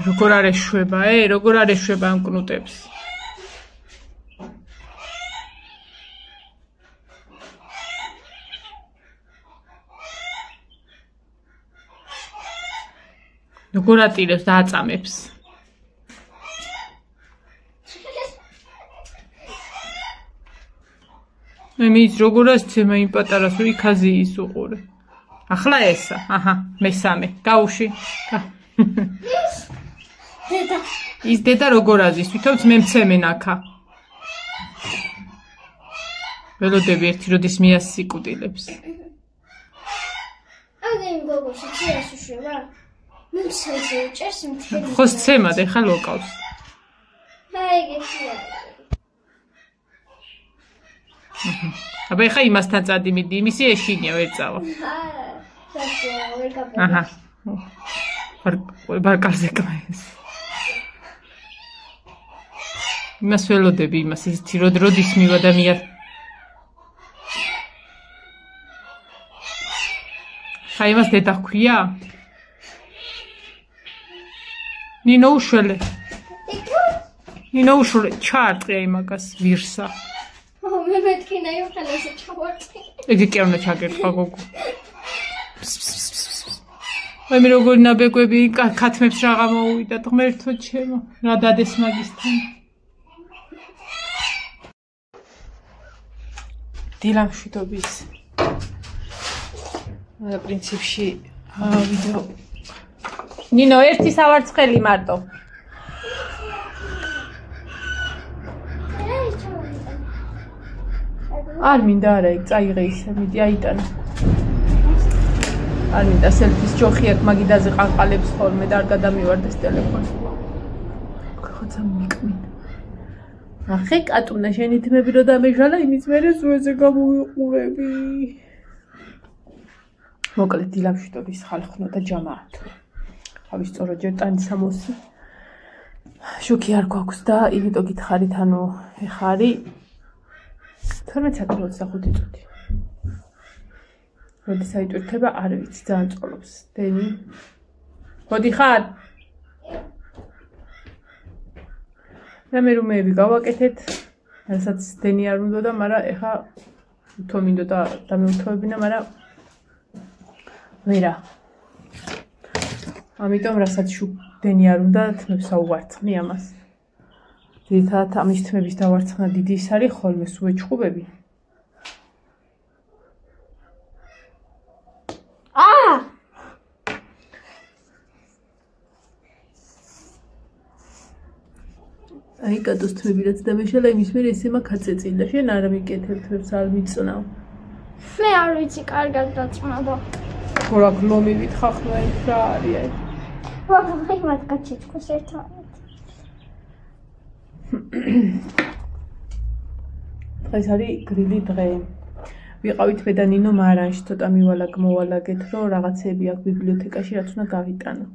როგორ არ ეშვება, როგორ არ ეშვება ამ კნუტებს. როგორ ატირებს და აწამებს. მის როგორ ასცემა იმ პატარას იქაზე ის უყურე. ახლა ესა, აჰა, მესამე, გაუში. ის დედა როგორ აზის, თვითონც მე მცემენ აქა. ველოდები ერთი როდის მიასიკუტილებს. აგე იმ გოგოში ციას უშვება? ნუ ცეზე უჭერს მთელი. ხო სცემად ეხა ლოკავს. აი ეგეთია. აბა ეხა იმასთან წადიმიდი, იმისი ეშინია ვერ წავა. აჰა. ბარკალზე კმაეს. იმას ველოდები იმას ისეთი როდის მივა და მია. ხა იმას დედა ჰქვია? ნინო უშველე. ნინო უშველე ჩაარტყია იმაგას ვირსა. მე მეთქინა იმ ხელაზე ჩავარტყი. იგი კი არ უნდა ჩაგერტყა გოგო. აი მე როგორ ნაბეგვები ქათმებს რაღა მოუვიდა ღმერთო ჩემო. რა დადეს მაგისთან. დილამშვიდობის. და პრინციპში ვიდეო. ნინო ერთი სავარცხელი მარტო. არ მინდა არა იქ წაიღე ისე მიდი აიტანა. არ მინდა სელფის ჯოხი აქ მაგიდაზე ყანყალებს ხოლმე და არ გადამივარდეს ტელეფონი. ხოცა მიკმინ. ახე კატუნა შენი თმები რო დამეჟალა იმის მერე ზუეზე გამოვიყურები. მოკლედ დილამშვიდობის ხალხო და ჯამაათო. თავის სწორად ჯერ ტანის ამოსი. შუქი არ გვაქვს და იმიტომ გითხარით ანუ ეხა არის 12:25 წუთი. როდის აიტვირთება არ ვიცი ძალიან წოლობს. დენი. მოდი ხარ? მე რომეები გავაკეთეთ. რასაც დენი არ უნდა და მაგრამ ეხა თო მინდო და დამეუთოვებინა, მაგრამ ვერა. ამიტომ რასაც დენი არ უნდა თმებს აუვარცხნი ამას. ძირითადად ამის თმების დავარცხნა დიდი ის არის ხოლმე სუეჩხუბები. აი კატოს თმები რაც დამეშალა იმის მერე ესე მაქვს აწეწილდა. შენ არ მიკეთებ თმებს არ მიწნავ. მე არ ვიცი კარგად დაწმობა. ხო რა გლომი ვითხახნა ის რა არის აი. ვაფშე მათ გაჩიჩქოს ერთმანეთს. დღეს არის გრილი დღე. ვიყავით მე და ნინო მარანში ცოტა მოვალაგეთ რომ რაღაცები აქვს ბიბლიოთეკაში რაც უნდა გავიტანოთ.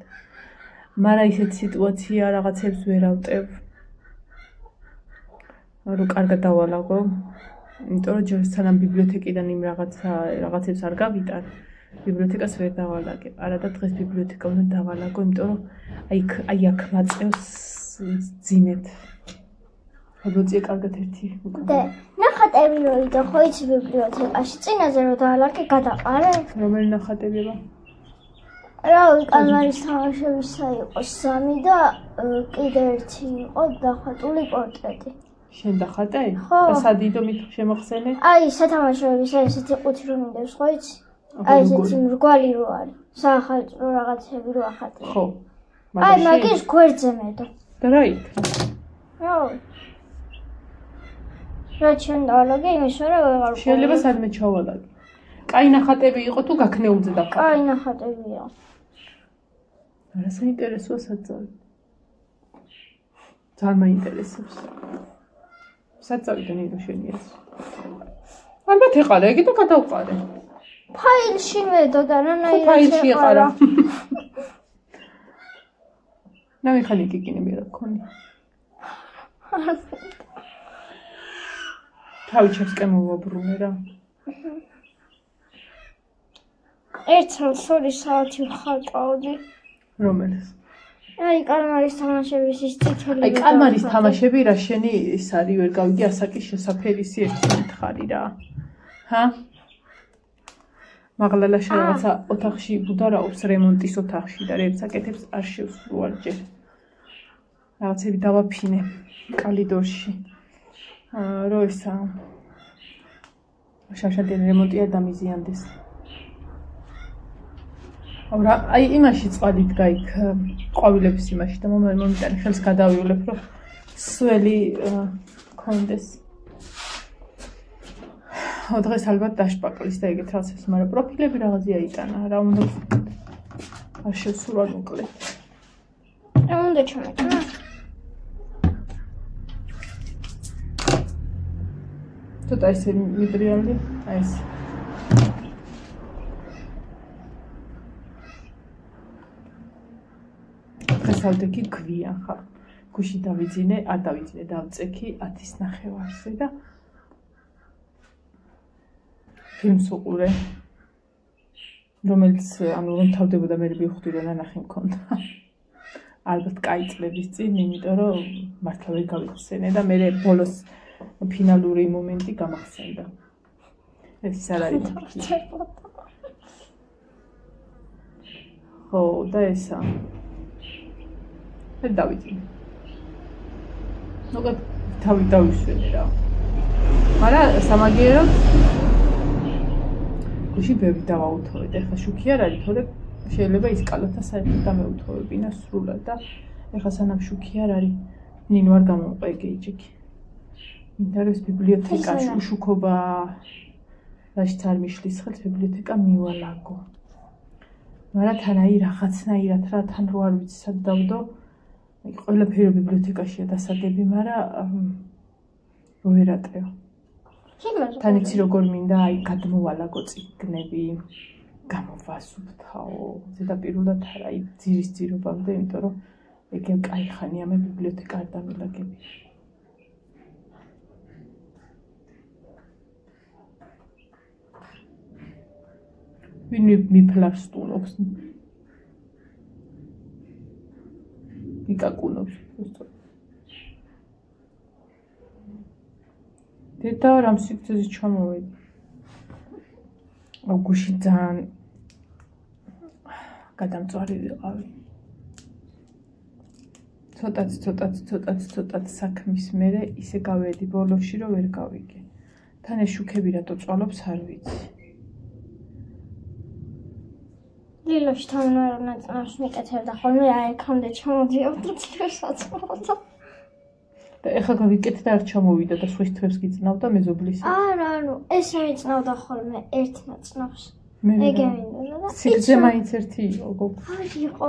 მაგრამ ისეთ სიტუაცია რაღაცებს ვერ ავტევ. რომ კარგად დავალაგო. იმიტომ რომ ჯერ სანამ ბიბლიოთეკიდან იმ რაღაცებს არ გავიტან, ბიბლიოთეკას ვერ დავალაგებ. არა და დღეს ბიბლიოთეკა უნდა დავალაგო, იმიტომ რომ აი აქ მაწევს ძიმეთ. როდესაც კარგად ერთი უკვე. და ნახატები რო იდო ხო იცი ბიბლიოთეკაში, წინაზე რო დავალაგე გადაყარე. რომელი ნახატებია? რავი, კალმარის თამაშებისა იყო 3 და კიდე ერთი იყო დახატული პორტრეტი. შენ დახატე? ხო. და სადიდო მით შემახსენე? აი, სათამაშოებისა ესეთი ყუთი რომ მინდებს ხო იცი? აი, ესეთი მრგვალი რო არის. საახალწლო რაღაცები რო ახატე. ხო. აი, მაგის გვერდზე მედო. და რა იქ? რავი. რა ჩვენ დავალაგე იმის ვერა ვეღარ ვყო. შეიძლება სადმე ჩავალაგე. კაი ნახატები იყო თუ გაქნეულზე დახატე? კაი ნახატებია. რა საინტერესოა საწავი. ძალიან მაინტერესებს. საწავიდან იყო შენი ეს. ალბათ ეყარა, იგი და გადავყარე. ფაილში მედო და რანაირად ფაილში ეყარა. და მექანიკი კინები რა გქონი. თავი ჩემს კემოვაბრუნე რა. ერთხელ 2 საათი ვხატავდი. რომელს? აი კალმარის თამაშების ის წითელი. აი კალმარის თამაშები რა შენი ის არის ვერ გავიგე ასაკის შესაფერისი ერთი მითხარი რა. ჰა? მაღლალაშა რაღაცა ოთახში ბუდარაობს რემონტის ოთახში და რებს აკეთებს არ შევსრულარ ჯერ. რაღაცები დავაფინე კალიდორში. რო ისა შავშადიანი რემონტი არ დამიზიანდეს. რა აი იმაში წყალი დგა იქ ყვავილების იმაში და მომიტანი ხელს გადავივლებ რომ სველი კონდეს. დღეს ალბათ დაშპაკლის და ეგეთ რაღაცებს, მაგრამ პროფილები რაღაცია იტანა, რა უნდა არ შევსრულარ მოკლედ. რა უნდა ჩამოიტანა? ცოტა ესე მიტრიალი, აი ეს. დღესავდექი გვიან ხარ. გუში დავიძინე, არ დავიძინე, დავწექი 10-ის ნახევარზე და ფილმს უყურე, რომელიც ანუ რომ თავდებოდა მე მივხვდი რომ ნანახი მქონდა. ალბათ კაი წლების წინ, იმიტომ რომ მართლა ვერ გავიხსენე და მე ბოლოს ფინალური მომენტი გამახსენდა. ეს არ არის. ხო, და ესა. მე დავიძინე. ნუ თავი დავისვენე რა. მაგრამ სამაგიეროდ გუში ბევრი დავაუთოვეთ. ეხლა შუქი არ არის, თორე შეიძლება ის კალოთა საერთოდ დამეუთოვებინა სრულად და ეხლა სანამ შუქი არ არის, ნინო არ გამომყვე გეიჯიქი. ინტერეს ბიბლიოთეკაში უშუქობა რაშიც არ მიშლის ხელს ბიბლიოთეკა მივალაგო. მაგრამ თან აი რაღაცნაირად რა თან რო არ ვიცი სად დავდო. აი ყველაფერი ბიბლიოთეკაშია დასადები, მაგრამ რო ვერატეო. თან იცი როგორ მინდა აი გადმოვალაგო წიგნები, გამოვასუფთავო, ზედაპირულად არა, აი ძირის ძირობამდე, იმიტომ რომ ეგ კაი ხანია მე ბიბლიოთეკა არ დამილაგები. ვინ მიფლავს სტულობს? მიკაკუნობს უბრალოდ. დედა რამ სიგრძეზე ჩამოვედი. გუში ძალიან გადამწვარი ვიყავი. ცოტაც საქმის მერე ისე გავედი ბოლოში რომ ვერ გავიგე. თან ეს შუქები რატო წვალობს არ ვიცი. ლილოში თავნაირ ნაწილს მიკეთებდა ხოლმე აი აქამდე ჩამოდიოდა ციფრსაც მოხდა. და ეხლა გავიკეთე და არ ჩამოვიდა და სხვის თვებს გიწნავდა მეზობლის. არა, ანუ ეს აიწნავდა ხოლმე ერთ ნაწნავს. ეგ მინდოდა და სიგრძე მაინც ერთი იყო გოგო. არ იყო.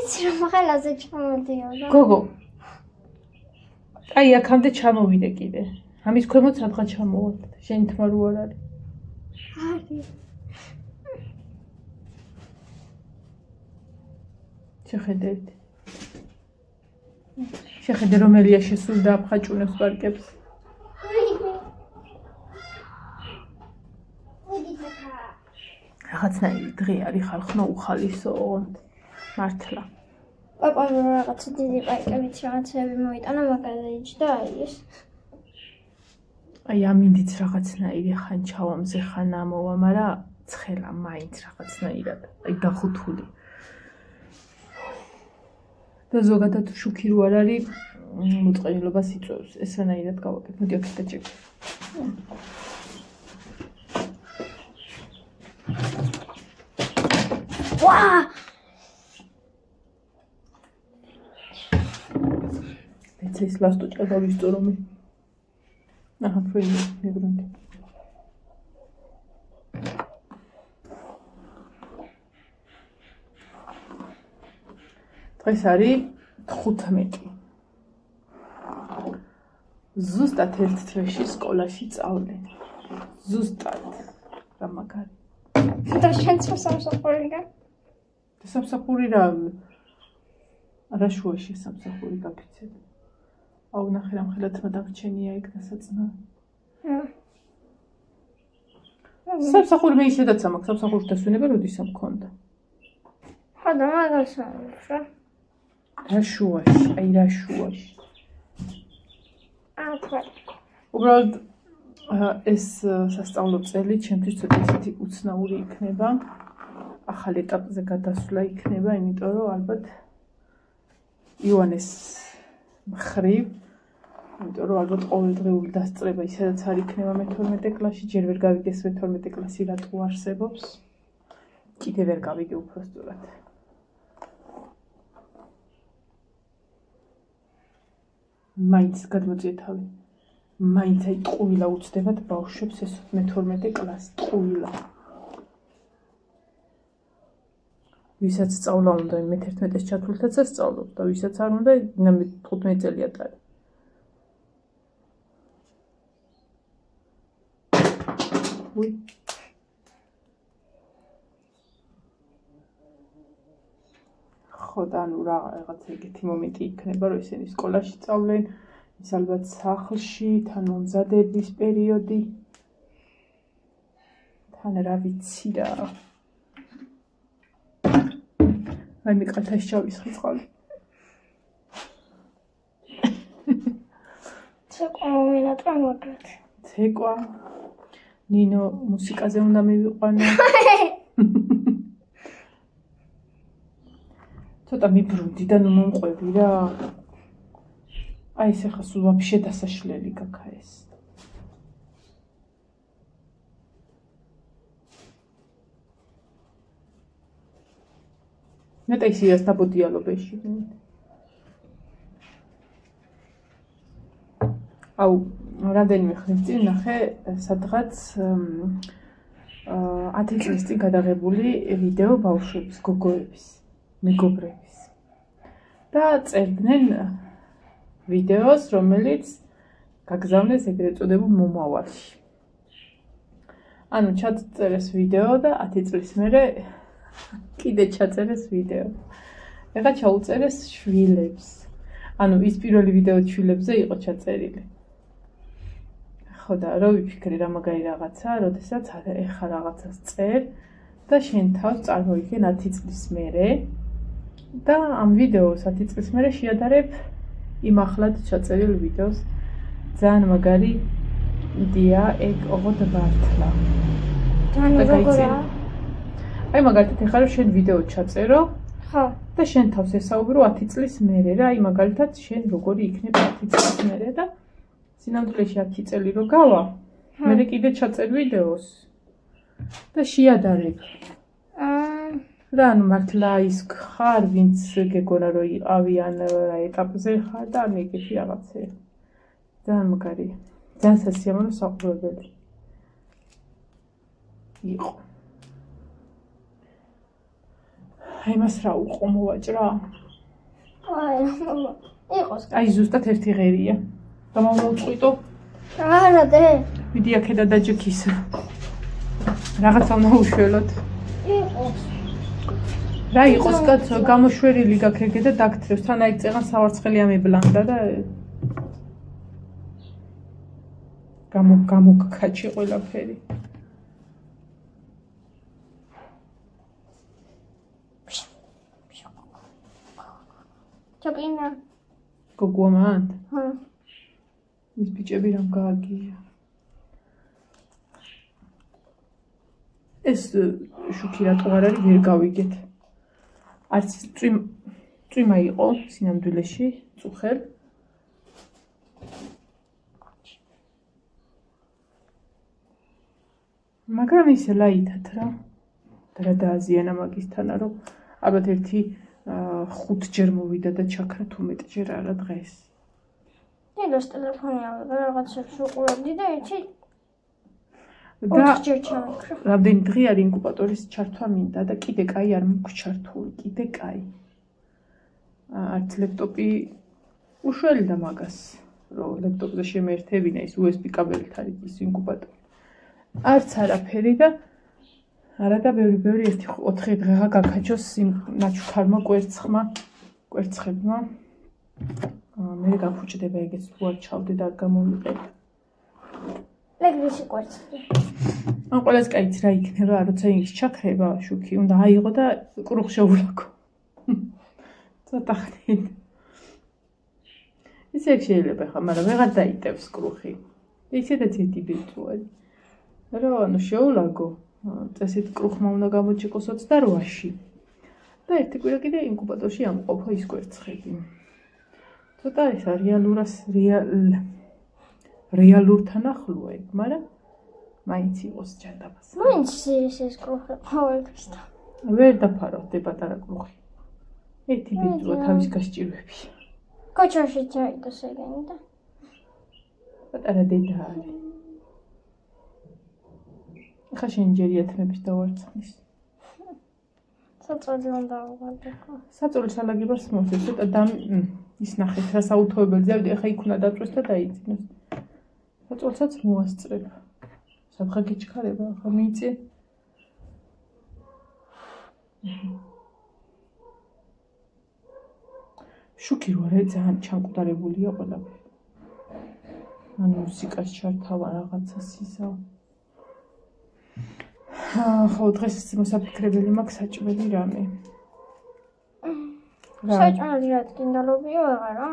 იცი რომ ხელაზე ჩამოდიოდა. გოგო. აი აქამდე ჩამოვიდე კიდე. ამის ქვემოთ სადღაც ჩამოვარდ. შენი თმა რო არ არის. არის. შეხედე რომელია შესულდა აფხაჭუნებს პარკებს. რაღაცნაირი დღე არის ხალხო უხალისო მართლა. პაპამ რაღაცა დიდი პარკებით რაღაცები მოიტანა მაგალითად აი ეს. აი ამინდიც რაღაცნაირი ხან ჩავამზე ხან ამოვა, მაგრამ ცხელა მაინც რაღაცნაირად აი დახუთული. და ზოგადად შუქი რო არ არის მოწყენილობას იწვევს. ესანაირად გავაკეთე. მოდი აქ დაჭერე. ვა! ეს ლასტუჭა გავისწორო მე. აჰა, ფრენი მიგრუნდი. დღეს არის 15. ზუსტად ერთ თვეში სკოლაში წავლენ. ზუსტად. რა მაგარი. და შენ სამსახურია? სამსახური რა? არა შუაში სამსახური გაფიცებ. აუ ნახე რამ ხელათმა დაგჩენია ეგ დასაწნავი. სამსახური მე ისედაც ამაქვს, სამსახურს დასვენება როდის ამ მქონდა. ხოდა მაგას ამბობს რა. რა შუაში, აი რა შუაში. უბრალოდ ეს სასწავლო წელი ჩემთვის ცოტა ისეთი უცნაური იქნება. ახალ ეტაპზე გადასვლა იქნება, იმიტომ რომ ალბათ ივანეს მხრივ, იმიტომ რომ ალბათ ყოველდღიური დასწრება ისედაც არ იქნება მე-12 კლასში, ჯერ ვერ გავიგეს მე-12 კლასი რატო არსებობს. კიდე ვერ გავიგე უბრალოდ. მაინც გადმოწიე თავი. მაინც აი ტყუილა უცდებათ ბავშვებს ეს მე-12 კლასი ტყუილა. ვისაც სწავლა უნდა მე-11-ს ჩათვლითაც სწავლობ და ვისაც არ უნდა 15 წელი ატარე. უი ხო და ანუ რაღაც ეგეთი მომენტი იქნება რომ ისინი სკოლაში სწავლენ ის ალბათ სახლში თან მომზადების პერიოდი თან რა ვიცი რა აი მიკალთაში ჩავისხი წყალი ცეკვა მომენატრა მაგრად ცეკვა ნინო მუსიკაზე უნდა მივიყვანო ცოტა მიბრუნდი და ნუ მომყვები რა აი ეს ახლა სულ ვაფშე დასაშლელი გაქა ეს მეტა ისიას დაბოდიალობეში აუ რამდენიმე ხნის წინ ნახე სადღაც 10 წლის წინ გადაღებული ვიდეო ბავშვების გოგოების მეგობრების და წერდნენ ვიდეოს რომელიც გაგზავნეს ეგრეთ წოდებულ მომავალში ანუ ჩაწერეს ვიდეო და 10 წლის მერე კიდე ჩაწერეს ვიდეო ეხლა ჩაუწერეს შვილებს ანუ ის პირველი ვიდეო შვილებზე იყო ჩაწერილი ხო და რო ვიფიქრე რა მაგარი რაღაცა, როდესაც ეხლა რაღაცას წერ და შენ თავს წარმოიდგენ 10 წლის მერე და ამ ვიდეოს 10 წლის მერე შეადარებ იმ ახლად ჩაწერილ ვიდეოს ძალიან მაგარი იდეა ეგ ოღონდ მართლა. აი მაგალითად ეხლა რომ შენ ვიდეო ჩაწერო ხო და შენ თავს ესაუბრო 10 წლის მერე რა, აი მაგალითად შენ როგორი იქნება 10 წლის მერე და სინამდვილეში 10 წელი რო გავა, მე კიდე ჩაწერ ვიდეოს და შეადარებ. რა ანუ მართლა ის ხარ, ვინც გეგონა რომ იყავიან ეტაპზე ხარ და ანუ ეგეთი რაღაცე. ძალიან მაგარი. ძალიან სასიამოვნო საყურებელი. იყო. აი მას რა უყო მოვაჭრა? იყოს. აი ზუსტად ერთი ღერია. და მომწყვიტო. არა დე. მიდი აქედა დაჯექის. რაღაცა უნდა უშველოთ. იყოს. რა იყოს კაცო, გამოშვერილი გაქვს ეგე და დაგთრევს. თან აი წეღან სავარცხელი ამიბლანდა და გამოგქაჩი ყველაფერი. ჩაკინა. გოგოა მან? ჰა. ის ბიჭები რამ გააგია. ეს შუქი რატო არ არის ვერ გავიგეთ. არც წვიმა იყო სინამდვილეში, წუხელ. მაგრამ ისე ლაითად რა. და დააზიანა მაგისთანა რომ ალბათ ერთი 5 ჯერ მოვიდა და ჩაქრა თუ მეტჯერ არა დღეს. დედას ტელეფონი ავიღე რაღაცებს უყურებდი და იცი და ჯერ ჩამიქრა. რამდენი დღე არის ინკუბატორის ჩართვა მინდა და კიდე კაი არ მაქვს ჩართული, კიდე კაი. არც ლეპტოპი უშველდა მაგას, რომ ლეპტოპზე შემეერთებინა ის USB კაბელით არის ის ინკუბატორი. არც არაფერი და არა და ბევრი 1-4 დღეა გაქაჩოს იმ ნაჩუქარმა კვერცხებმა. მე გაფუჭდება ეგეც თუ არ ჩავდე და არ გამოვიყევ. ლეგრისი კვერცხი. ან ყველას კაიც რა იქნება, როცა ის ჩაქრება შუქი, უნდა აიღო და კრუხ შეულაკო. სატახნით. ისე შეიძლება ხა, მაგრამ ვეღარ დაიტევს კრუხი. ისედაც ერთი ბიჭუარი. რა ანუ შეულაგო. წესით კრუხმა უნდა გამოჩეკოს 28-ში. და ერთი კვირა კიდე ინკუბატორში ამყოფა ის კვერცხები. ცოტა ისა რეალურთან ახლოა, მაგრამ მაინც იყოს ჯანდაბას. მაინც ეს კრუხი ყოველთვის და ვერ დაფარავდი პატარა კრუხი. ერთი ბიჭუა თავის გასჭირვებში. კოჩაში ჩაიდოს ეგენი და პატარა დედა არის. ხა შენ ჯერი ათმების დავარცხნის. საწოლი უნდა ავღარდეკო. საწოლის ალაგებას მოწევ ცოტა და ის ნახეთ რა საუთოებელზე ავდი ახლა იქ უნდა დაწვეს და დაიწინოს. საწოლსაც მოასწრებ. სადღა გიჩქარება ახლა მიიწე. შუქი რო არის ძალიან ჩამკვდარებულია ყველაფერი. ანუ მუსიკას ჩართავა რაღაცას ისა. ხო დღეს მოსაფიქრებელი მაქვს საჭმელი რამე. საჭმელი რა ტკინდალობიო აღარა?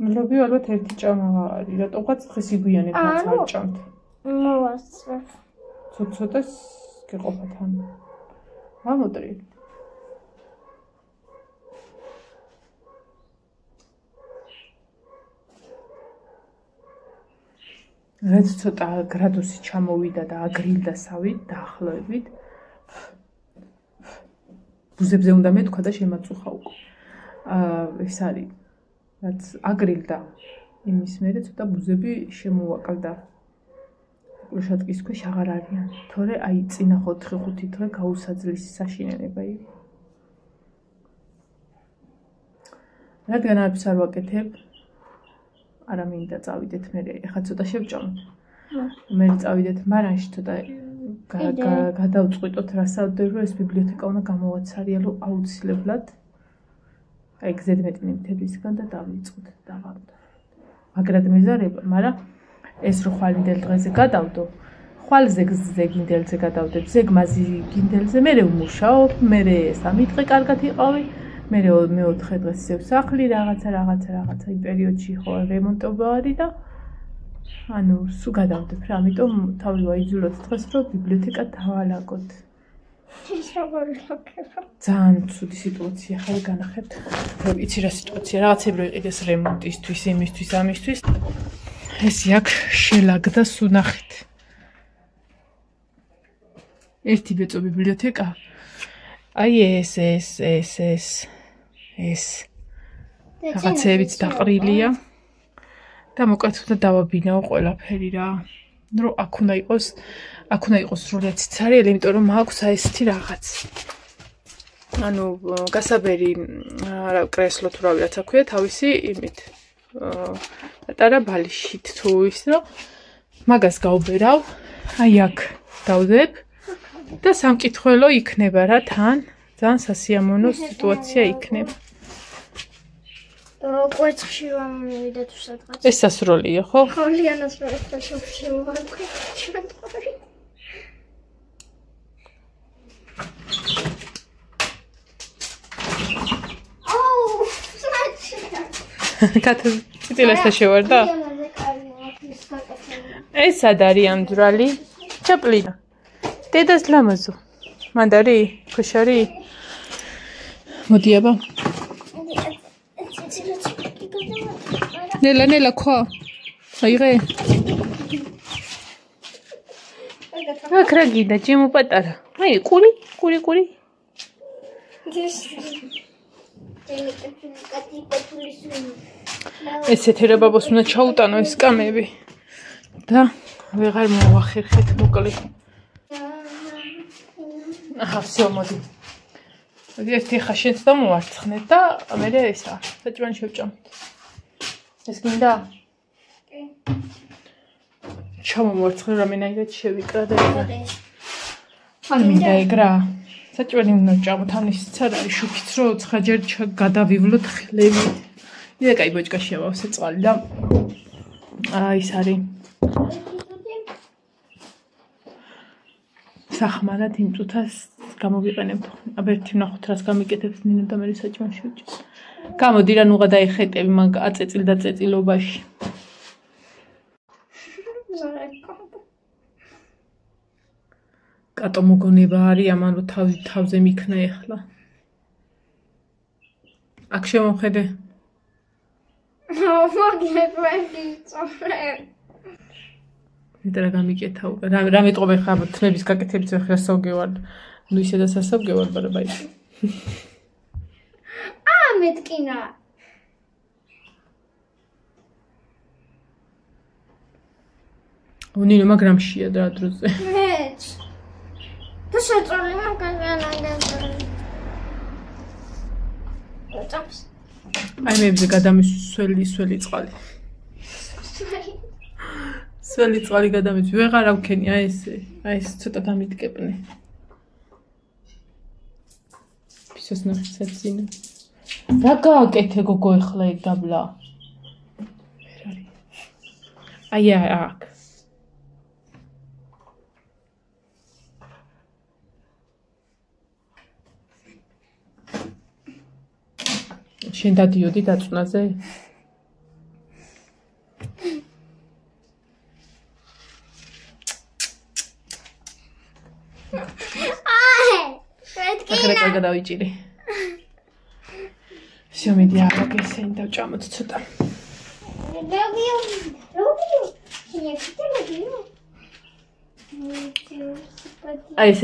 მლობიო ალბათ ერთი ჭამა არის. რატომღაც დღეს იგვიანებ მათ არ ჭამთ. მოვასწრებ. ცოტას გეყოფა თან. ამოტრიე. რაც ცოტა გრადუსი ჩამოვიდა და აგრილდა სავით დაახლოებით. ბუზებზე უნდა მეთქვა და შემაწუხა უკვე. ეს არის რაც აგრილდა იმის მერე ცოტა ბუზები შემოვაკლდა. ლუშატკის ქვეშ აღარ არიან. თორე აი წინა 4-5 დღე გაუსაძლის საშინელება იყო. რადგან არც არ ვაკეთებ არა მინდა წავიდეთ მე ეხლა ცოტა შევჭამოთ. მე წავიდეთ მარანში ცოტა გადავწყვიტოთ რასაუბრებ რომ ეს ბიბლიოთეკა უნდა გამოვაცარიალო აუცილებლად. აი გზედმეტი ნივთებისგან და დავიწყოთ დავამტო. მაგრად მეზარება, მაგრამ ეს რო ხვალინდელ დღეზე გადავდო, ხვალზე გინდელზე გადავდებ, ზეგმაზი გინდელზე მე ვმუშაობ, მე 3 დღე კარგად იყავი. მე მე-4 დღეს სახლი რაღაცა იმ პერიოდში ხო რემონტობა არის და ანუ სულ გადავდებ რა, ამიტომ თავი ვაიძულოთ დღეს რომ ბიბლიოთეკა დავალაგოთ. ძალიან ცუდი სიტუაცია ხარ განახებთ. რომ იცი რა სიტუაცია, რაღაცები რო იყიდეს რემონტისთვის, იმისთვის, ამისთვის. ეს აქ შელაგდა სუნახით. ერთი ბეწო ბიბლიოთეკა. აი ეს რაღაცებიც დაყრილია და მოკლედ უნდა დავაბინაო ყველაფერი რა. რომ აქ უნდა იყოს სრულად ცარიელი, იმიტომ რომ მაქვს ესეთი რაღაც. ანუ გასაბერი კრესლო თუ რავი რაც აქვია თავისი იმით. პატარა ბალიშით თუ ის რომ მაგას გავბერავ, აი აქ დავდებ და სამკითხველო იქნება რა თან. ძალიან სასიამოვნო სიტუაცია იქნება. კვერცხში ვამოვიდა თუ სადღაც. ეს სასროლია, ხო? ხოლიანას რო შევმოვარკვე. აუ, საჭირო. კატა წიტილესთან შევარდა? ეს სად არის ამ ძვრალი? ჩაპლინა. დედას ლამაზო. მანდარი? ქოშარი? მოდი აბა. ნელა ქვა. აიღე. აქ რა გინდა ჯემო პატარა. აი კური. ეს ეთერებაბოს უნდა ჩაუტანო ეს კამები. და ვეღარ მოვახერხეთ მოკლედ. აჰა, всё, მოდი. ერთი ხა შენც და მოვარცხნეთ და მე ესა, საჭმელი შევჭამთ. ეს გინდა? კი. ჩამოვარცხნე რამენაირად შევიკრა და არ მინდა ეგრა. საჭმელი უნდა ვჭამოთ, ამისიც არ არის შუქიც, რომ 9 ჯერ გადავივლოთ ხლები. იდა კაი ბოჭკა შევავსე წყალი და ის არის. სახმარად იმ წუთას გამოვიყენებ. აბა ერთი ნახოთ რას გამიკეთებს ნინო და მე საჭმელი შევჭის. გამოდი რა ნუღა დაიხეტები მაგ აწეწილ და წეწილობაში. კატო მოგონება არის ამან რომ თავზე მიქნა ეხლა. აქ შემოხედე. მეტად გამიკეთა უკვე. რა მეტყობა ხა თნების გაკეთებით ხა სასავგევარ. ნუ ისე და სასავგევარ, მაგრამ აი. მეტკინა. ნინო მაგრამ შია და დროზე. მეც. და შეწოლი მაგანაგან. აი მეებზე გადამის სველი წყალი. სველი წყალი გადამის. ვეღარ ავქენი აი ეს ცოტა დამიტკეპნე. ფისოს ნახცაცინო. რა გააკეთე გოგო ეხლა ეგ დაბლა? ვერ არის. აი აქ. შენ დადიოდი დაწუნაზე? ახლა გადავიჭირი. შემედი აღგესენ და ვჭამოთ ცოტა. აი ეს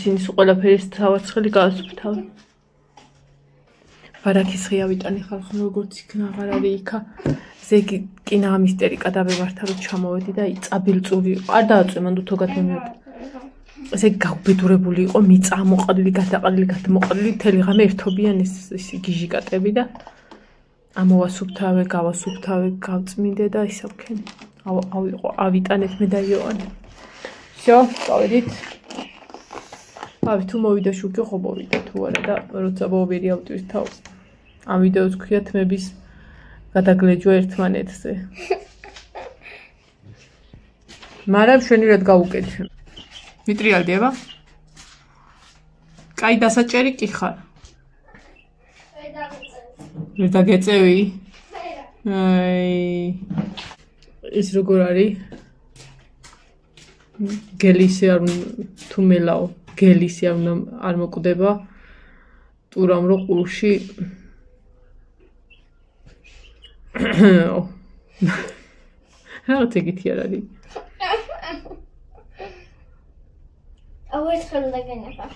სინის ყველაფერი თავარცხელი გაასუფთავე. ბარაქის ღია ვიტანი ხალხი როგორც იქნა აღარ არის იქა. ზეგი კინა ამისტერიკა დავევართა რომ ჩამოვედი და წაბილწური არ დააწვე მან თოგად მომიოდ. ესე გაუბედურებული იყო მიწა მოყრილი გადმოყრილი მთელი ღამე ერთობიან ეს გიჟიკატები და ამოვასუფთავე გავწმინდე და ისე ვქენი ავიტანეთ მე და იოანე всё წავედით თუ მოვიდა შუქი ხო მოვიდა თუ არა და როცა მოვირი ავტირთავ ამ ვიდეოს ქვია თმების გადაგლეჯვა ერთმანეთზე მაგრამ შვენივრად გავუკეთე მიტრიალდება? კაი დასაჭერი კი ხარ? ვერ დაგეწევი? აი ეს როგორ არის? გელისი არ თუ მელაო, გელისი არ მოკვდება. ტურამ რო ყურში რაღაც ეგეთი არ არის. აუერთხელ დაგენახა.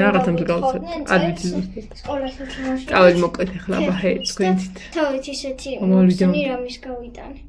რაღაცა მდგავსებ. არ ვიცი ზუსტად. სკოლაში თამაში. წავედი მოკლედ ახლა ბაჰე თქვენით. თავით ისეთი მოსნი რამის გავიტანე.